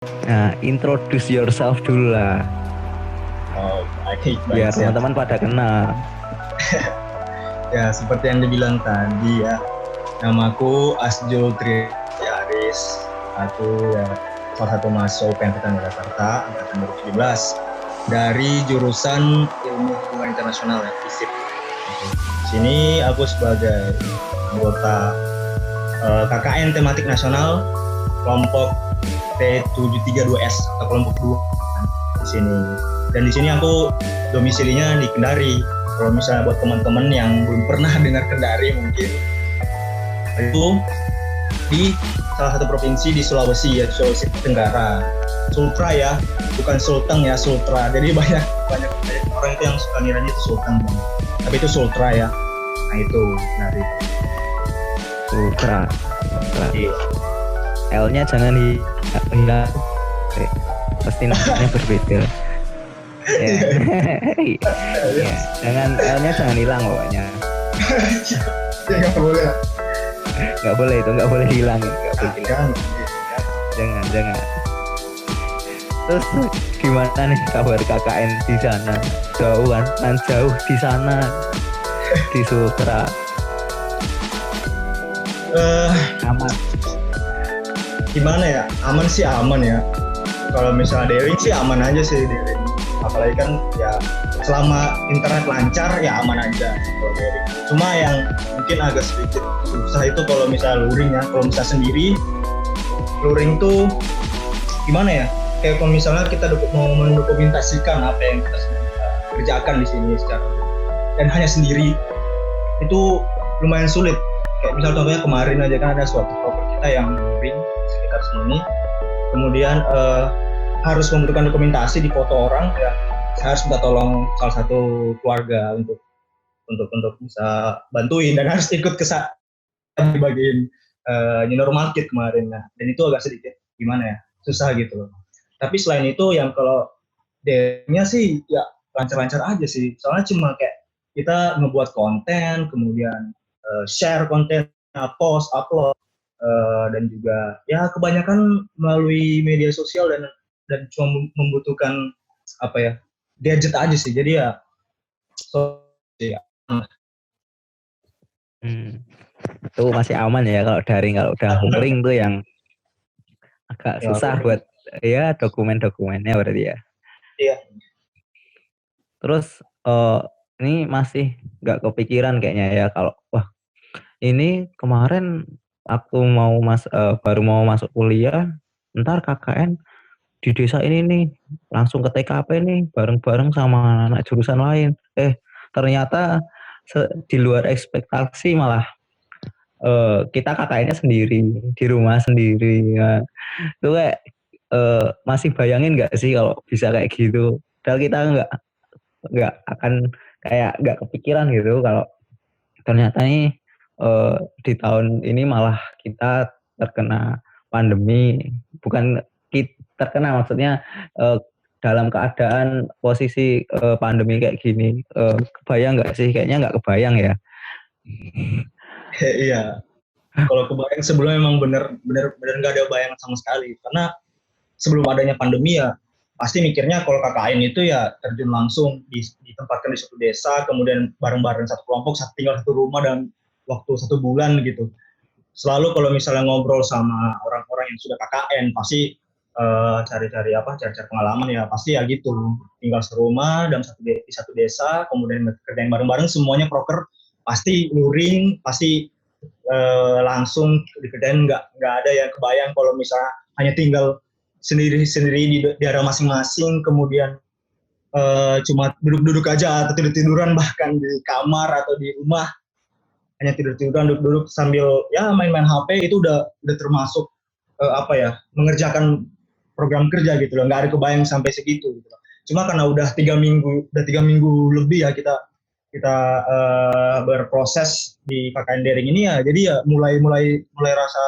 Nah, introduce yourself dulu lah, Oh, baik, biar siap. teman-teman pada kenal. Ya, seperti yang dibilang tadi ya, namaku Asjo Triaris. Aku ya salah satu mahasiswa UPN Jakarta, angkatan 2017, dari jurusan Ilmu Hubungan Internasional ya, ISIP. Di sini aku sebagai anggota KKN tematik nasional kelompok T732S atau kelompok 2 di sini. Dan di sini aku domisilinya di Kendari. Kalau misalnya buat teman-teman yang belum pernah dengar Kendari mungkin itu di salah satu provinsi di Sulawesi ya, Sulawesi Tenggara. Sultra ya, bukan Sulteng ya, Sultra. Jadi banyak orang itu yang suka ngiranya itu Sulteng. Tapi itu Sultra ya. Nah itu Kendari. Ultra. Iya. L-nya jangan hilang. Pasti namanya berbeda. Ya. Ya, L-nya jangan hilang pokoknya. Ya nggak boleh. Nggak boleh itu, nggak boleh hilang. Nggak boleh hilang. Jangan. Terus gimana nih kabar KKN di sana? Jauh kan jauh di sana di Sultra. Aman. Gimana ya? Aman sih aman ya. Kalau misalnya daring sih aman aja sih daring. Apalagi kan ya selama internet lancar ya aman aja kalau daring. Cuma yang mungkin agak sedikit susah itu kalau misalnya luring ya. Kalau misalnya sendiri, luring tuh gimana ya? Kayak kalau misalnya kita mau mendokumentasikan apa yang kita kerjakan di sini secara dan hanya sendiri itu lumayan sulit. Kayak misal contohnya kemarin aja kan ada suatu proker kita yang luring sekitar sini, kemudian harus membutuhkan dokumentasi di foto orang ya, saya harus minta tolong salah satu keluarga untuk bisa bantuin dan harus ikut ke di bagian new normal kit kemarin. Nah, dan itu agak sedikit gimana ya, susah gitu loh. Tapi selain itu yang kalau DM-nya sih ya lancar-lancar aja sih, soalnya cuma kayak kita ngebuat konten, kemudian share konten, post, upload, dan juga ya kebanyakan melalui media sosial dan cuma membutuhkan apa ya, gadget aja sih. Jadi ya ya. Itu masih aman ya kalau daring. Kalau udah luring tuh yang agak susah buat ya dokumennya berarti ya. Iya. Terus ini masih nggak kepikiran kayaknya ya kalau wah ini kemarin aku baru mau masuk kuliah, ntar KKN di desa ini nih langsung ke TKP nih bareng-bareng sama anak jurusan lain. Ternyata di luar ekspektasi malah kita KKN-nya sendiri di rumah sendiri. Nah, itu kayak masih bayangin nggak sih kalau bisa kayak gitu? Padahal kita nggak akan kayak nggak kepikiran gitu kalau ternyata nih di tahun ini malah kita terkena pandemi, bukan terkena maksudnya dalam keadaan posisi pandemi kayak gini. Kebayang nggak sih? Kayaknya nggak kebayang ya. Iya. Kalau kebayang sebelumnya memang bener nggak ada bayangan sama sekali, karena sebelum adanya pandemi ya pasti mikirnya kalau KKN itu ya terjun langsung ditempatkan di suatu desa, kemudian bareng-bareng satu kelompok, tinggal satu rumah dalam waktu 1 bulan gitu. Selalu kalau misalnya ngobrol sama orang-orang yang sudah KKN pasti cari-cari pengalaman ya, pasti ya gitu, tinggal serumah dalam di satu desa, kemudian kerjain bareng-bareng semuanya proker, pasti luring, pasti langsung dikerjain. Nggak ada yang kebayang kalau misalnya hanya tinggal sendiri di daerah masing-masing, kemudian cuma duduk-duduk aja atau tidur-tiduran, bahkan di kamar atau di rumah hanya tidur-tiduran, duduk-duduk sambil ya main-main HP, itu udah termasuk mengerjakan program kerja gitu loh. Nggak ada kebayang sampai segitu gitu loh. Cuma karena udah 3 minggu lebih ya kita berproses di KKN daring ini ya, jadi ya mulai rasa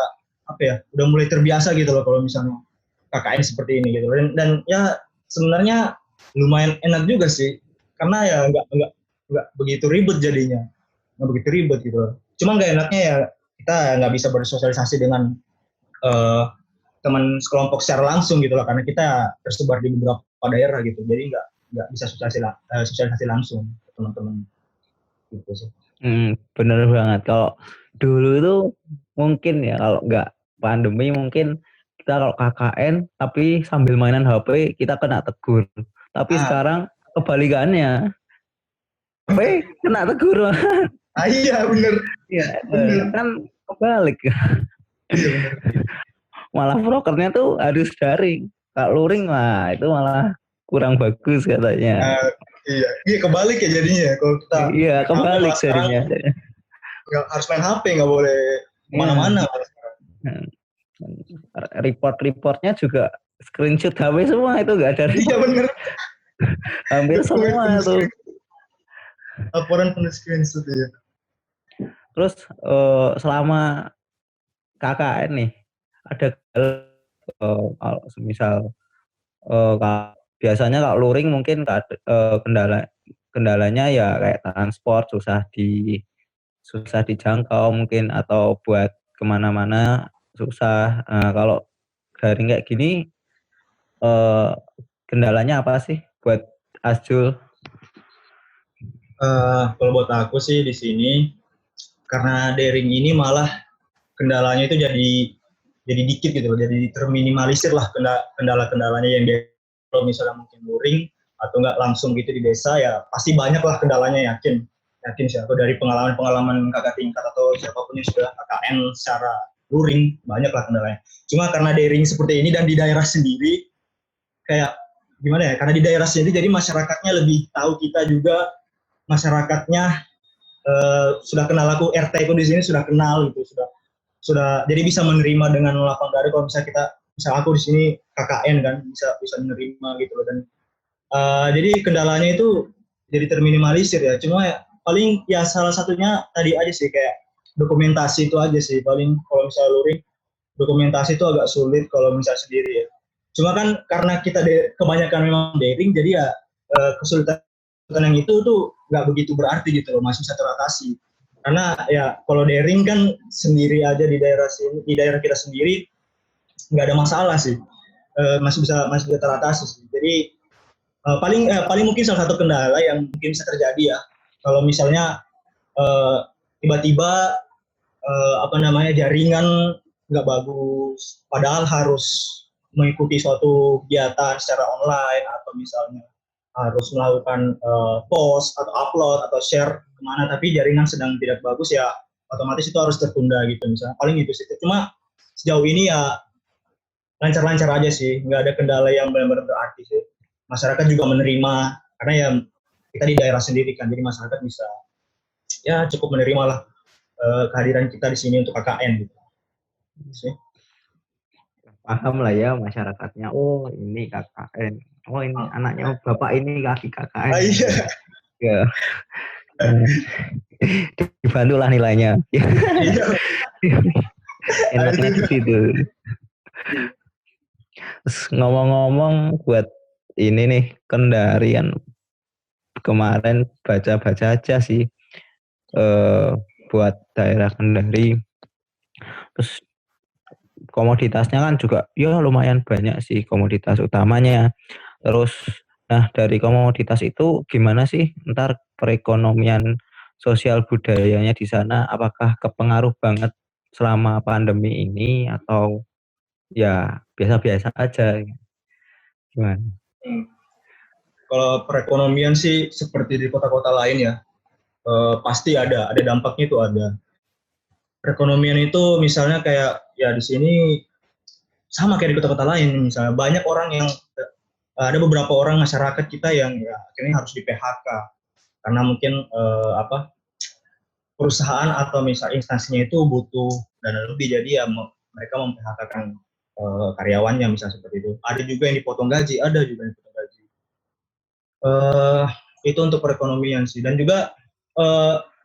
udah mulai terbiasa gitu loh kalau misalnya KKN seperti ini gitu. Dan ya sebenarnya lumayan enak juga sih, karena ya nggak begitu ribet jadinya, nggak begitu ribet gitu loh. Cuma nggak enaknya ya kita nggak bisa bersosialisasi dengan teman sekelompok secara langsung gitu lah, karena kita tersebar di beberapa daerah gitu, jadi nggak bisa sosialisasi langsung ke teman-teman gitu sih. Bener banget. Kalau dulu itu mungkin ya kalau nggak pandemi mungkin kita kalau KKN tapi sambil mainan HP kita kena tegur. Tapi Ah, sekarang kebalikannya, HP kena tegur. iya bener, Iya, bener, kan kebalik. iya bener. Malah prokernya tuh harus daring. Kalau luring mah itu malah kurang bagus katanya. Ah, iya, iya kebalik ya jadinya ya. Kalau kita Iya, main HP kebalik malah sekarang jadinya. nggak harus main HP, nggak boleh Iya. kemana-mana malah sekarang. Report-reportnya juga screenshot HP semua itu nggak ada Iya report. bener, Hampir dokumen semua penuh tuh. screen, laporan penuh screenshot ya. Terus selama KKN nih ada kalau misal biasanya kalau luring mungkin kendalanya ya kayak transport susah dijangkau mungkin atau buat kemana-mana susah. Kalau daring kayak gini eh, kendalanya apa sih buat Azul? Kalau buat aku sih di sini karena daring ini malah kendalanya itu jadi dikit gitu loh, jadi terminimalisir lah kendala-kendalanya yang kalau misalnya mungkin luring atau enggak langsung gitu di desa ya pasti banyak lah kendalanya, yakin yakin sih aku dari pengalaman kakak tingkat atau siapapun yang sudah KKN secara luring banyak lah kendalanya. Cuma karena daring seperti ini dan di daerah sendiri kayak gimana ya, karena di daerah sendiri jadi masyarakatnya lebih tahu kita juga, masyarakatnya sudah kenal aku, RT ku di sini sudah kenal gitu, sudah jadi bisa menerima dengan lapang dada kalau misalnya kita, misal aku di sini KKN kan bisa menerima gitu loh. Dan jadi kendalanya itu jadi terminimalisir ya, cuma ya, paling ya salah satunya tadi aja sih kayak dokumentasi itu aja sih paling. Kalau misalnya luring dokumentasi itu agak sulit kalau misalnya sendiri ya, cuma kan karena kita kebanyakan memang daring jadi ya kesulitan yang itu tuh nggak begitu berarti gitu loh, masih bisa teratasi. Karena ya kalau daring kan sendiri aja di daerah sini, di daerah kita sendiri nggak ada masalah sih, masih bisa teratasi sih. Jadi paling mungkin salah satu kendala yang mungkin bisa terjadi ya kalau misalnya tiba-tiba apa namanya jaringan nggak bagus, padahal harus mengikuti suatu kegiatan secara online atau misalnya harus melakukan post atau upload atau share kemana, tapi jaringan sedang tidak bagus ya otomatis itu harus tertunda gitu misalnya, paling gitu sih. Cuma sejauh ini ya lancar-lancar aja sih, nggak ada kendala yang benar-benar berarti sih. Masyarakat juga menerima karena ya kita di daerah sendiri kan, jadi masyarakat bisa ya cukup menerima lah kehadiran kita di sini untuk KKN gitu sih. Paham lah ya masyarakatnya. Oh ini KKN. Oh ini anaknya bapak ini kaki KKN. Iya. Ya. Dibantulah nilainya. Iya. Enaknya di situ. Terus ngomong-ngomong buat ini nih Kendarian kemarin baca-baca aja sih buat daerah Kendari. Terus komoditasnya kan juga ya lumayan banyak sih komoditas utamanya. Terus nah dari komoditas itu gimana sih ntar perekonomian sosial budayanya di sana, apakah kepengaruh banget selama pandemi ini atau ya biasa-biasa aja gimana? Kalau perekonomian sih seperti di kota-kota lain ya, pasti ada dampaknya itu ada. Perekonomian itu misalnya kayak ya di sini sama kayak di kota-kota lain, misalnya banyak orang yang ada beberapa orang masyarakat kita yang ya akhirnya harus di PHK karena mungkin perusahaan atau misal instansinya itu butuh dana lebih, jadi ya mereka mem-PHK-kan karyawannya misalnya seperti itu. Ada juga yang dipotong gaji, ada juga yang dipotong gaji. Itu untuk perekonomian sih. Dan juga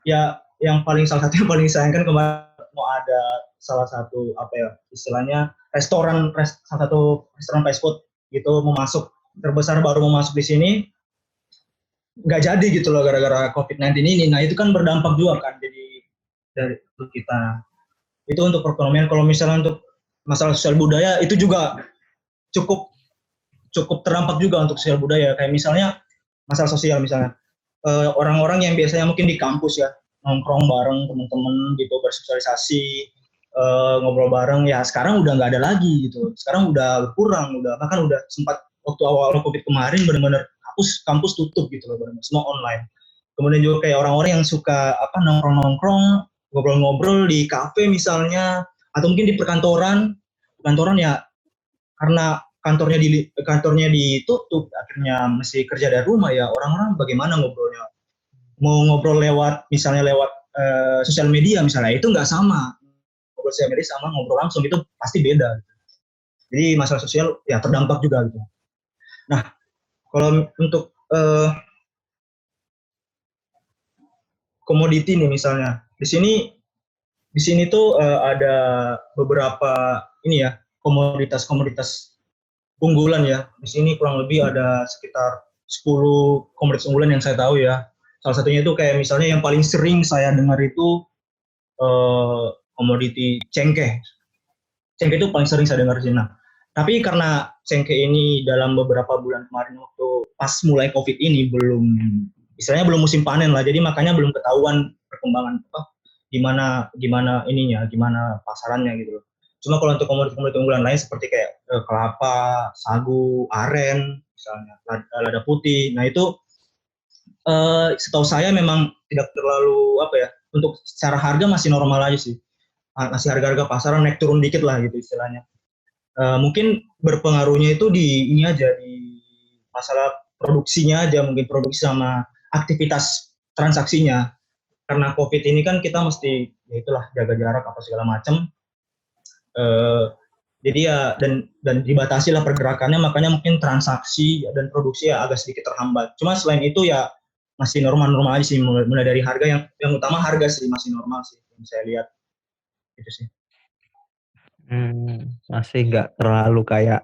ya yang salah satu yang paling disayangkan kemarin mau ada salah satu apa ya istilahnya salah satu restoran fast food gitu mau masuk terbesar, baru mau masuk di sini nggak jadi gitu loh gara-gara COVID-19 ini. Nah itu kan berdampak juga kan jadi dari kita. Itu untuk perekonomian. Kalau misalnya untuk masalah sosial budaya itu juga cukup cukup terdampak juga untuk sosial budaya. Kayak misalnya masalah sosial misalnya orang-orang yang biasanya mungkin di kampus ya nongkrong bareng teman-teman gitu bersosialisasi ngobrol bareng ya sekarang udah nggak ada lagi gitu. Sekarang udah berkurang, udah bahkan udah sempat waktu awal Covid kemarin benar-benar kampus tutup gitu loh, benar-benar semua online. Kemudian juga kayak orang-orang yang suka nongkrong-nongkrong, ngobrol-ngobrol di kafe misalnya, atau mungkin di perkantoran ya karena kantornya ditutup, akhirnya mesti kerja dari rumah ya orang-orang bagaimana ngobrolnya? Mau ngobrol misalnya lewat sosial media misalnya itu nggak sama. Ngobrol sosial media sama ngobrol langsung itu pasti beda. Jadi masalah sosial ya terdampak juga gitu. Nah kalau untuk komoditi nih misalnya di sini tuh ada beberapa ini ya komoditas unggulan ya. Di sini kurang lebih ada sekitar 10 komoditas unggulan yang saya tahu ya. Salah satunya itu kayak misalnya yang paling sering saya dengar itu komoditi cengkeh. Cengkeh itu paling sering saya dengar di sini. Nah, tapi karena cengkeh ini dalam beberapa bulan kemarin waktu pas mulai Covid ini istilahnya belum musim panen lah, jadi makanya belum ketahuan perkembangan gimana pasarannya gitu loh. Cuma kalau untuk komoditas unggulan lain seperti kayak kelapa, sagu, aren, misalnya lada putih, nah itu setahu saya memang tidak terlalu untuk secara harga masih normal aja sih, masih harga-harga pasaran naik turun dikit lah gitu istilahnya. Mungkin berpengaruhnya itu di masalah produksinya aja, mungkin produksi sama aktivitas transaksinya. Karena Covid ini kan kita mesti ya itulah jaga jarak apa segala macam. Jadi ya dan dibatasi lah pergerakannya, makanya mungkin transaksi dan produksi ya agak sedikit terhambat. Cuma selain itu ya masih normal-normal aja sih, mulai dari harga yang utama harga sih masih normal sih yang saya lihat gitu sih. Masih nggak terlalu kayak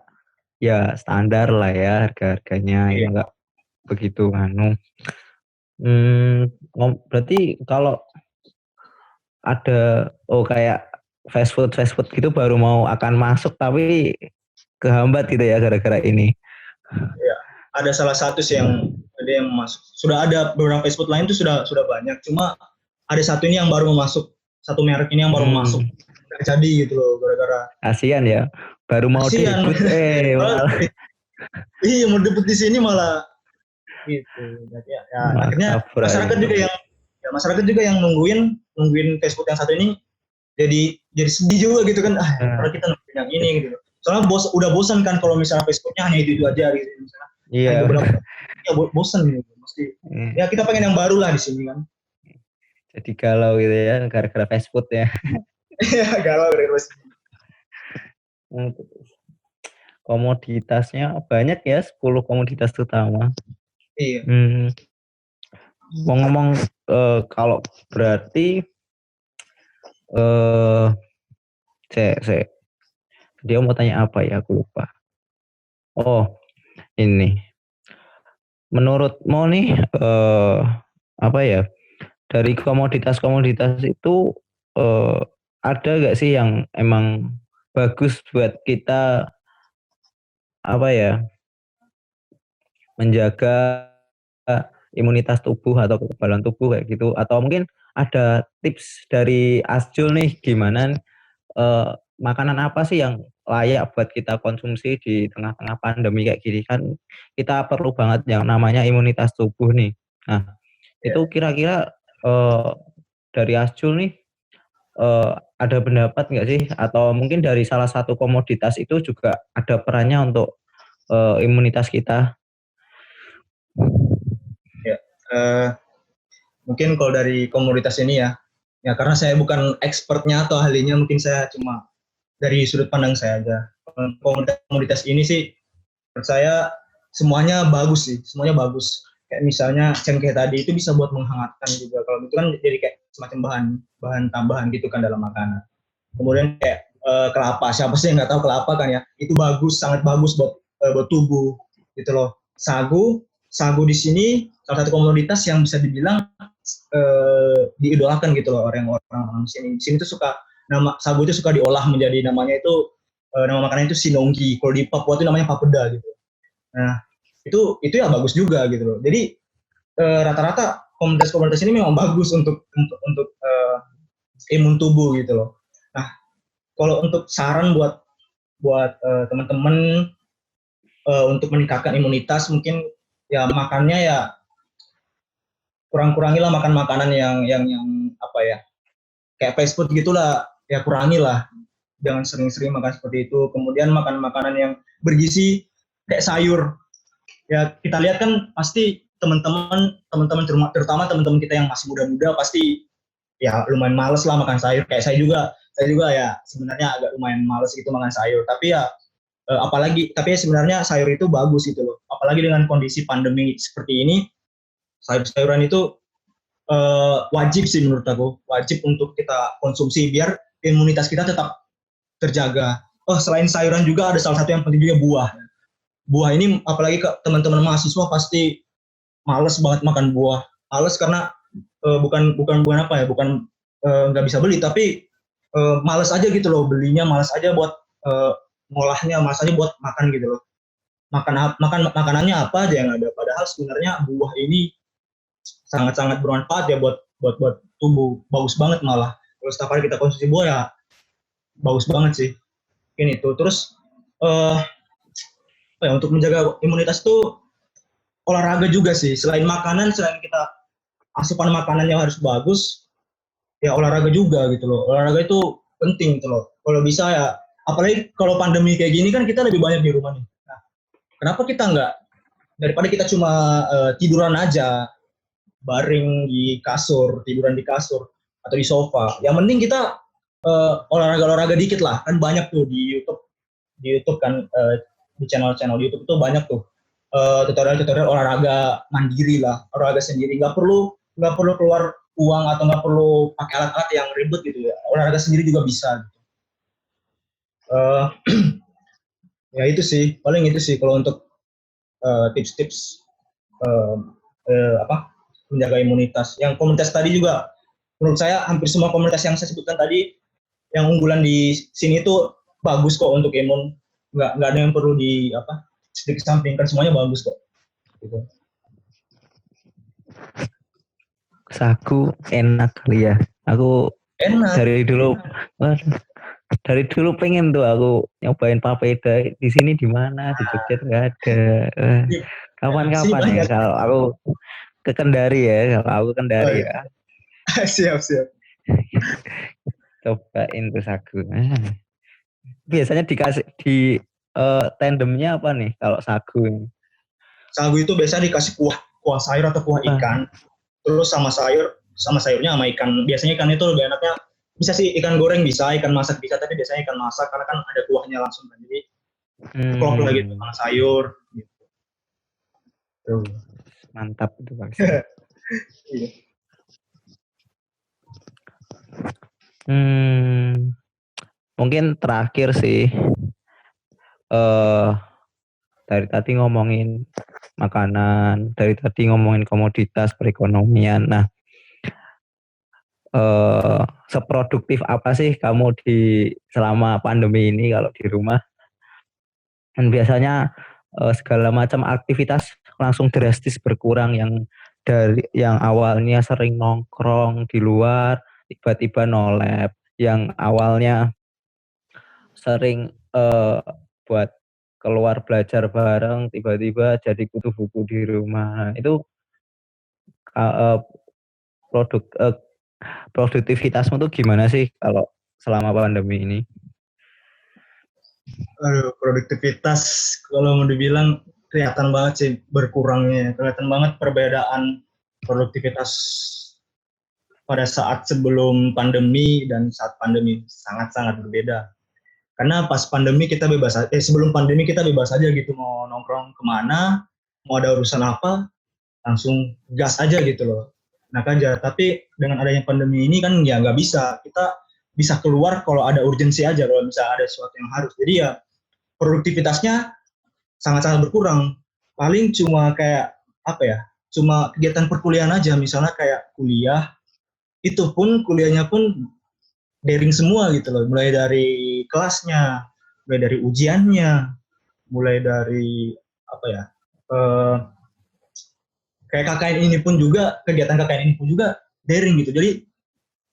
ya standar lah ya harga-harganya ya nggak begitu berarti kalau ada kayak fast food gitu baru mau akan masuk tapi kehambat gitu ya gara-gara ini. Ya, ada salah satu sih yang masuk. Sudah ada beberapa fast food lain tuh sudah banyak. Cuma ada satu ini yang baru masuk, satu merek ini yang baru masuk. Nggak jadi gitu loh gara-gara. Kasian ya, baru mau debut iya mau debut di sini malah gitu. Jadi ya akhirnya masyarakat juga yang nungguin fast food yang satu ini jadi sedih juga gitu kan. Kalau kita nungguin yang ini gitu. Soalnya udah bosan kan kalau misalnya fast foodnya hanya itu aja gitu misalnya. Iya. Ya bosan gitu. Mesti. Ya kita pengen yang baru lah di sini kan. Jadi galau gitu ya gara-gara fast food ya. Iya galau gara-gara fast food. Komoditasnya banyak ya, 10 komoditas utama. Iya. Mau ngomong kalau berarti dia mau tanya apa ya, aku lupa. Oh, ini. Menurutmu nih dari komoditas-komoditas itu ada gak sih yang emang bagus buat kita menjaga imunitas tubuh atau kekebalan tubuh kayak gitu, atau mungkin ada tips dari Asjul nih gimana makanan apa sih yang layak buat kita konsumsi di tengah-tengah pandemi kayak gini kan kita perlu banget yang namanya imunitas tubuh nih. Nah, itu kira-kira dari Asjul nih ada pendapat nggak sih, atau mungkin dari salah satu komoditas itu juga ada perannya untuk imunitas kita? Ya, mungkin kalau dari komoditas ini ya karena saya bukan expertnya atau ahlinya, mungkin saya cuma dari sudut pandang saya aja. Komoditas ini sih menurut saya semuanya bagus sih, semuanya bagus. Kayak misalnya cengkeh tadi itu bisa buat menghangatkan juga. Kalau itu kan jadi kayak semacam bahan tambahan gitu kan dalam makanan. Kemudian kayak kelapa, siapa sih yang nggak tahu kelapa kan ya? Itu bagus, sangat bagus buat tubuh gitu loh. Sagu di sini salah satu komoditas yang bisa dibilang diidolakan gitu loh orang-orang di sini. Di sini tuh sagu itu suka diolah menjadi namanya itu nama makanannya itu sinonggi. Kalau di Papua itu namanya papeda gitu. Nah, itu ya bagus juga gitu loh. Jadi rata-rata komunitas-komunitas ini memang bagus untuk imun tubuh gitu loh. Nah, kalau untuk saran buat teman-teman untuk meningkatkan imunitas, mungkin ya makannya ya kurang-kurangilah makan makanan yang apa ya, kayak fast food gitulah, ya kurangilah. Jangan sering-sering makan seperti itu. Kemudian makan makanan yang bergizi kayak sayur. Ya kita lihat kan pasti teman-teman terutama teman-teman kita yang masih muda-muda pasti ya lumayan males lah makan sayur. Kayak saya juga ya sebenarnya agak lumayan males gitu makan sayur. Tapi ya tapi sebenarnya sayur itu bagus gitu loh. Apalagi dengan kondisi pandemi seperti ini, sayur-sayuran itu wajib sih menurut aku, wajib untuk kita konsumsi biar imunitas kita tetap terjaga. Selain sayuran juga ada salah satu yang penting juga buah. Buah ini apalagi ke teman-teman mahasiswa pasti males banget makan buah. Males karena bukan apa ya, bukan nggak bisa beli, tapi males aja gitu loh belinya, males aja buat ngolahnya, males aja buat makan gitu loh. Makanannya apa aja yang ada. Padahal sebenarnya buah ini sangat-sangat bermanfaat ya buat tubuh, bagus banget malah. Kalau setiap hari kita konsumsi buah ya bagus banget sih. Ini tuh. Terus untuk menjaga imunitas tuh olahraga juga sih. Selain makanan, selain kita asupan makanannya harus bagus, ya olahraga juga gitu loh. Olahraga itu penting gitu loh. Kalau bisa ya, apalagi kalau pandemi kayak gini kan kita lebih banyak di rumah nih. Nah, kenapa kita nggak, daripada kita cuma tiduran aja, baring di kasur, tiduran di kasur atau di sofa. Yang penting kita olahraga dikit lah. Kan banyak tuh di YouTube kan, di channel-channel di YouTube tuh banyak tuh tutorial-tutorial olahraga mandiri lah, olahraga sendiri. Nggak perlu keluar uang atau nggak perlu pakai alat-alat yang ribet gitu ya. Olahraga sendiri juga bisa. Ya itu sih, paling itu sih kalau untuk tips-tips menjaga imunitas. Yang komunitas tadi juga, menurut saya hampir semua komunitas yang saya sebutkan tadi, yang unggulan di sini tuh bagus kok untuk imun. Nggak ada yang perlu dikesampingkan, semuanya bagus kok. Gitu. Sagu enak kali ya. Aku enak. Dari dulu pengen tuh aku nyobain papeda. Di sini di mana? Di Jogja nggak ada. Kapan-kapan ya kalau aku ke Kendari ya. Kalau aku Kendari ya. Siap. Cobain tuh sagu. Biasanya dikasih di tandemnya apa nih kalau sagu? Sagu itu biasanya dikasih kuah sayur atau kuah ikan. Terus sama sayurnya sama ikan. Biasanya ikan itu lebih enaknya, bisa sih ikan goreng bisa, ikan masak bisa, tapi biasanya ikan masak karena kan ada kuahnya langsung kan. Jadi klop lagi sama sayur gitu. Tuh. Mantap itu Pak. Iya. Mungkin terakhir sih, dari tadi ngomongin makanan, dari tadi ngomongin komoditas perekonomian. Nah, seproduktif apa sih kamu selama pandemi ini kalau di rumah? Dan biasanya segala macam aktivitas langsung drastis berkurang, yang awalnya sering nongkrong di luar tiba-tiba no lab, yang awalnya sering buat keluar belajar bareng tiba-tiba jadi kutu buku di rumah. Itu produktivitasmu tuh gimana sih kalau selama pandemi ini? Produktivitas kalau mau dibilang kelihatan banget sih berkurangnya. Kelihatan banget perbedaan produktivitas pada saat sebelum pandemi dan saat pandemi, sangat-sangat berbeda. Karena pas pandemi kita sebelum pandemi kita bebas aja gitu, mau nongkrong kemana, mau ada urusan apa, langsung gas aja gitu loh. Enak aja. Tapi dengan adanya pandemi ini kan ya nggak bisa. Kita bisa keluar kalau ada urgensi aja, kalau misalnya ada sesuatu yang harus. Jadi ya produktivitasnya sangat-sangat berkurang. Paling cuma kayak cuma kegiatan perkuliahan aja, misalnya kayak kuliah, itu pun kuliahnya pun daring semua gitu loh, mulai dari kelasnya, mulai dari ujiannya, mulai dari apa ya, eh, kayak KKN ini pun juga, kegiatan KKN ini pun juga daring gitu. Jadi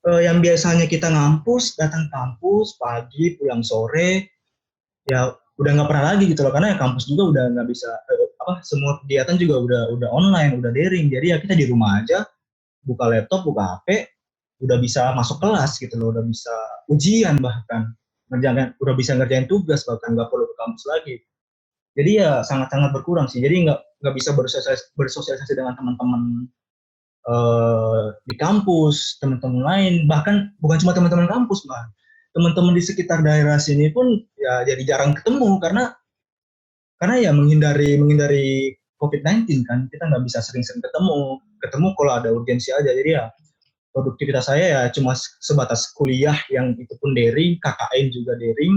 yang biasanya kita ngampus, datang kampus pagi, pulang sore, ya udah nggak pernah lagi gitu loh, karena ya kampus juga udah nggak bisa, semua kegiatan juga udah online, udah daring. Jadi ya kita di rumah aja, buka laptop, buka HP, udah bisa masuk kelas gitu loh, udah bisa ujian, bahkan udah bisa ngerjain tugas, bahkan nggak perlu ke kampus lagi. Jadi ya sangat-sangat berkurang sih. Jadi nggak bisa bersosialisasi dengan teman-teman di kampus, teman-teman lain, bahkan bukan cuma teman-teman kampus, teman-teman di sekitar daerah sini pun ya jadi jarang ketemu, karena ya menghindari COVID-19 kan, kita nggak bisa sering-sering ketemu kalau ada urgensi aja. Jadi ya produktivitas saya ya cuma sebatas kuliah, yang itu pun daring, KKN juga daring,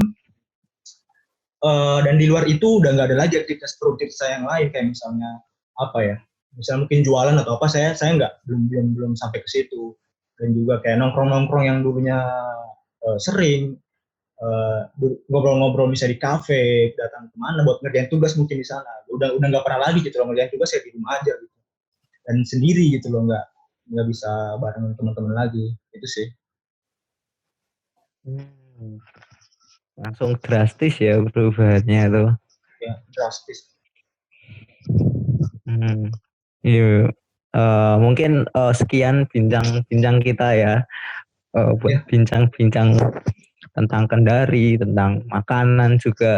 dan di luar itu udah nggak ada lagi aktivitas produktif saya yang lain, kayak misalnya apa ya, misalnya mungkin jualan atau apa, saya nggak belum sampai ke situ. Dan juga kayak nongkrong yang dulunya sering ngobrol-ngobrol bisa di kafe, datang kemana buat ngerjain tugas mungkin di sana, udah nggak pernah lagi gitu loh, ngerjain tugas ya di rumah aja gitu, dan sendiri gitu loh, nggak bisa bareng teman-teman lagi, itu sih. Langsung drastis ya perubahannya tuh. Ya drastis. Iya. Mungkin sekian bincang kita ya, buat bincang-bincang tentang Kendari, tentang makanan juga.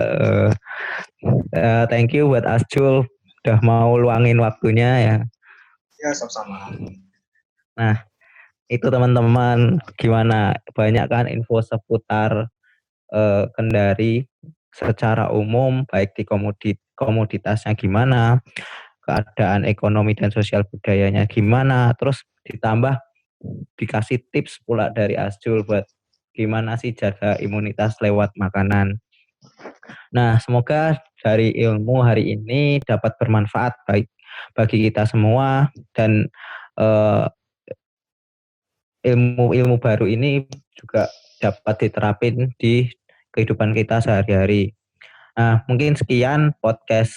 Thank you buat Asjul udah mau luangin waktunya ya. Ya, sama-sama. Nah, itu teman-teman, gimana, banyak kan info seputar Kendari secara umum, baik di komoditasnya gimana, keadaan ekonomi dan sosial budayanya gimana, terus ditambah dikasih tips pula dari Asjul buat gimana sih jaga imunitas lewat makanan. Nah, semoga dari ilmu hari ini dapat bermanfaat baik bagi kita semua, dan ilmu baru ini juga dapat diterapin di kehidupan kita sehari-hari. Nah, mungkin sekian podcast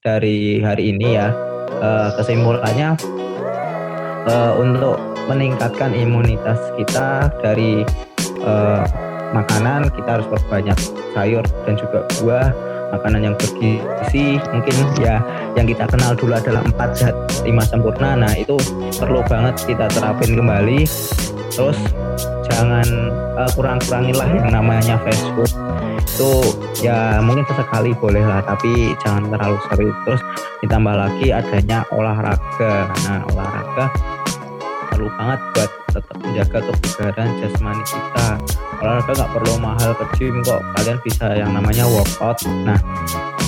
dari hari ini ya. Kesimpulannya, untuk meningkatkan imunitas kita dari makanan, kita harus perbanyak sayur dan juga buah, makanan yang bergizi. Mungkin ya yang kita kenal dulu adalah 4 sehat 5 sempurna. Nah, itu perlu banget kita terapin kembali. Terus jangan kurang-kuranginlah yang namanya fast food. Itu ya mungkin sesekali boleh lah, tapi jangan terlalu sering. Terus ditambah lagi adanya olahraga. Nah, olahraga perlu banget buat tetap menjaga kebugaran jasmani kita. Olahraga nggak perlu mahal ke gym kok, kalian bisa yang namanya workout. Nah,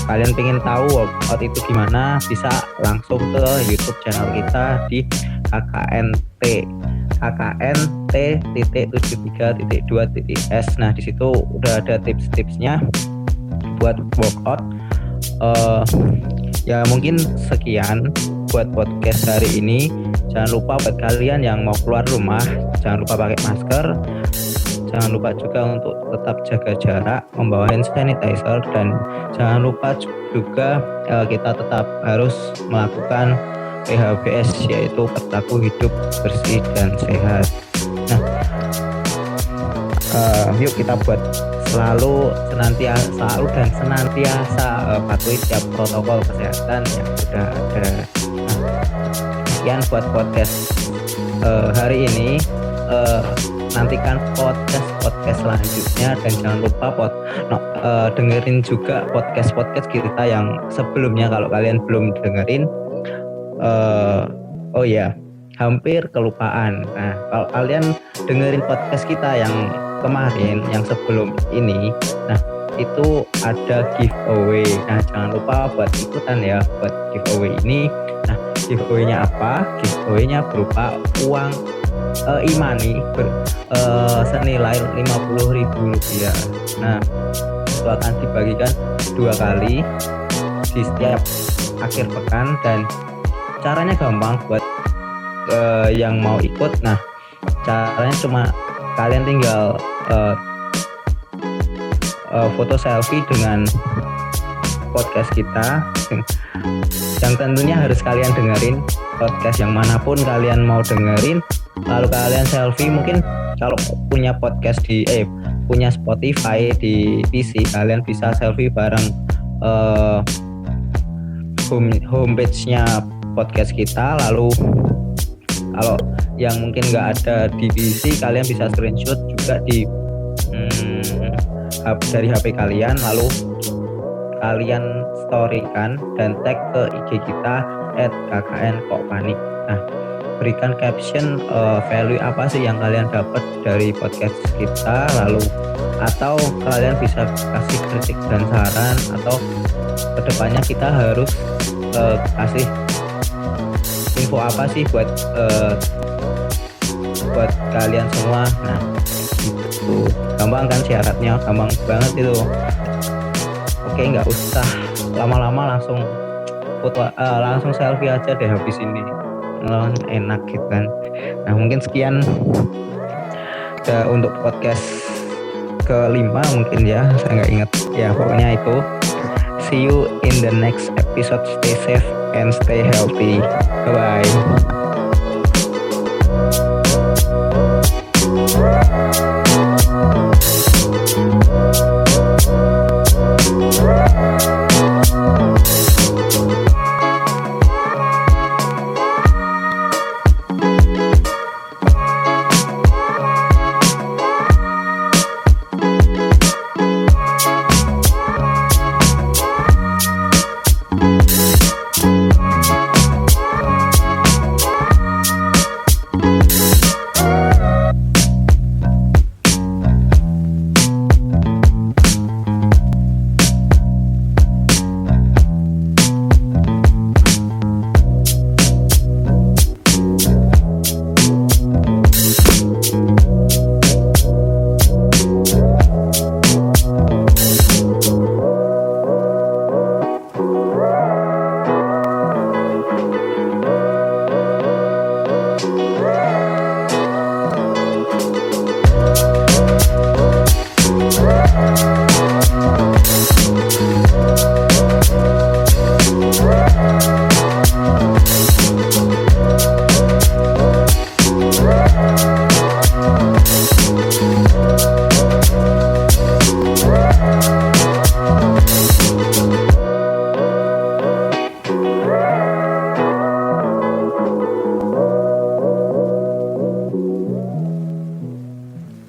kalian pengen tahu workout itu gimana, bisa langsung ke YouTube channel kita di KKNT.73.2.S. Nah, di situ udah ada tips-tipsnya buat workout. Ya mungkin sekian buat podcast hari ini. Jangan lupa buat kalian yang mau keluar rumah, jangan lupa pakai masker. Jangan lupa juga untuk tetap jaga jarak, membawa hand sanitizer, dan jangan lupa juga kita tetap harus melakukan PHBS, yaitu perilaku hidup bersih dan sehat. Nah, yuk kita buat selalu dan senantiasa patuhi setiap protokol kesehatan yang sudah ada. Nah, sekian buat podcast hari ini. Nantikan podcast selanjutnya, dan jangan lupa dengerin juga podcast kita yang sebelumnya kalau kalian belum dengerin. Oh ya, hampir kelupaan. Nah, kalau kalian dengerin podcast kita yang kemarin, yang sebelum ini, nah itu ada giveaway. Nah, jangan lupa buat ikutan ya buat giveaway ini. Nah, giveaway-nya apa? Giveaway-nya berupa uang e-money senilai Rp50.000. Nah, itu akan dibagikan 2 kali di setiap akhir pekan, dan caranya gampang buat yang mau ikut. Nah, caranya cuma kalian tinggal foto selfie dengan podcast kita yang tentunya harus kalian dengerin, podcast yang manapun kalian mau dengerin. Lalu kalian selfie, mungkin kalau punya podcast punya Spotify di PC, kalian bisa selfie bareng homepage-nya podcast kita. Lalu kalau yang mungkin nggak ada di PC, kalian bisa screenshot juga dari HP kalian, lalu kalian storykan dan tag ke IG kita @kknkokpanik. Nah, berikan caption value apa sih yang kalian dapat dari podcast kita, lalu atau kalian bisa kasih kritik dan saran, atau kedepannya kita harus kasih info apa sih buat kalian semua. Nah, itu gampang kan syaratnya, gampang banget itu. Oke, nggak usah lama-lama, langsung langsung selfie aja deh habis ini, enak gitu kan. Nah, mungkin sekian untuk podcast kelima mungkin ya, saya nggak ingat ya, pokoknya itu. See you in the next episode. Stay safe and stay healthy. Bye bye.